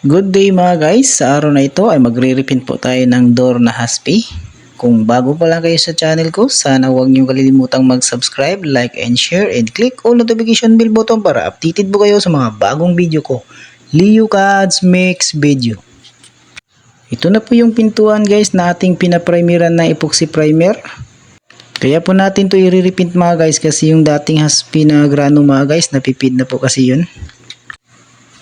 Good day mga guys, sa araw na ito ay magre-repaint po tayo ng door na Haspi. Kung bago pa lang kayo sa channel ko, sana huwag niyo kalilimutang mag-subscribe, like and share and click all notification bell button para updated po kayo sa mga bagong video ko. Leo Cads Mix Video. Ito na po yung pintuan guys na ating pinaprimeran ng epoxy primer. Kaya po natin to i-repaint mga guys kasi yung dating Haspi na grano mga guys, napipid na po kasi yun.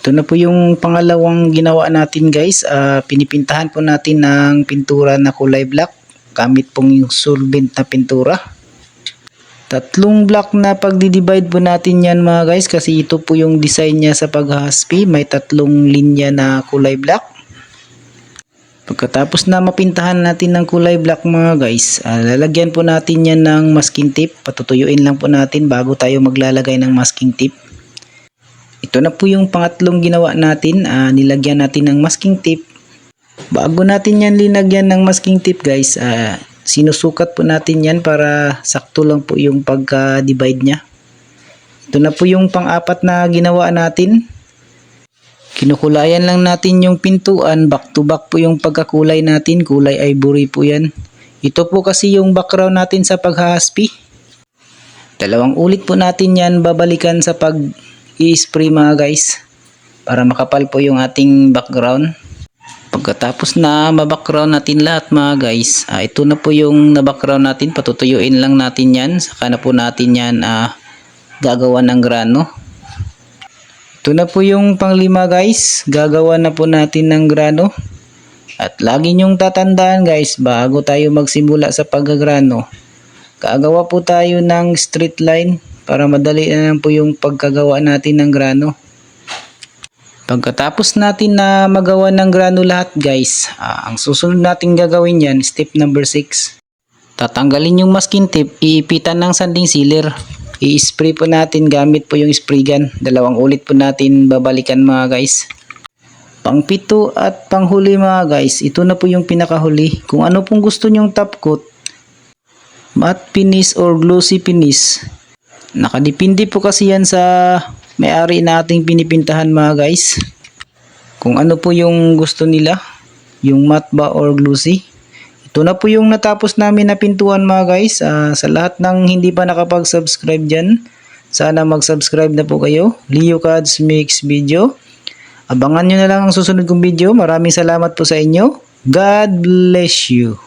Ito na po yung pangalawang ginawa natin guys. Pinipintahan po natin ng pintura na kulay black. Gamit pong yung solvent na pintura. Tatlong block na pagdi-divide po natin yan mga guys. Kasi ito po yung design niya sa paghahaspi. May tatlong linya na kulay black. Pagkatapos na mapintahan natin ng kulay black mga guys, lalagyan po natin yan ng masking tape. Patutuyuin lang po natin bago tayo maglalagay ng masking tape. Ito na po yung pangatlong ginawa natin, nilagyan natin ng masking tape. Bago natin yan linagyan ng masking tape guys, sinusukat po natin yan para sakto lang po yung pagka-divide niya. Ito na po yung pang-apat na ginawa natin. Kinukulayan lang natin yung pintuan, back to back po yung pagkakulay natin, kulay ivory po yan. Ito po kasi yung background natin sa paghahaspi. Dalawang ulit po natin yan babalikan sa i-spray mga guys para makapal po yung ating background. Pagkatapos na ma-background natin lahat mga guys, ito na po yung na-background natin. Patutuyuin lang natin yan, saka na po natin yan gagawa ng grano. Ito na po yung panglima guys, gagawa na po natin ng grano. At lagi nyong tatandaan guys, bago tayo magsimula sa paggagrano, gagawa po tayo ng straight line para madali na lang po yung pagkagawa natin ng grano. Pagkatapos natin na magawa ng grano lahat guys, ang susunod natin gagawin yan, step number 6. Tatanggalin yung masking tape, iipitan ng sanding sealer. I-spray po natin gamit po yung spray gun. Dalawang ulit po natin babalikan mga guys. Pang-pito at panghuli mga guys, ito na po yung pinakahuli. Kung ano pong gusto nyong top coat, matte finish or glossy finish, nakadepende po kasi yan sa may-ari na ating pinipintahan mga guys. Kung ano po yung gusto nila, yung matte ba or glossy. Ito na po yung natapos namin na pintuan mga guys. Sa lahat ng hindi pa nakapag-subscribe dyan, sana mag-subscribe na po kayo. Leo Cads Mix Video. Abangan nyo na lang ang susunod kong video. Maraming salamat po sa inyo. God bless you.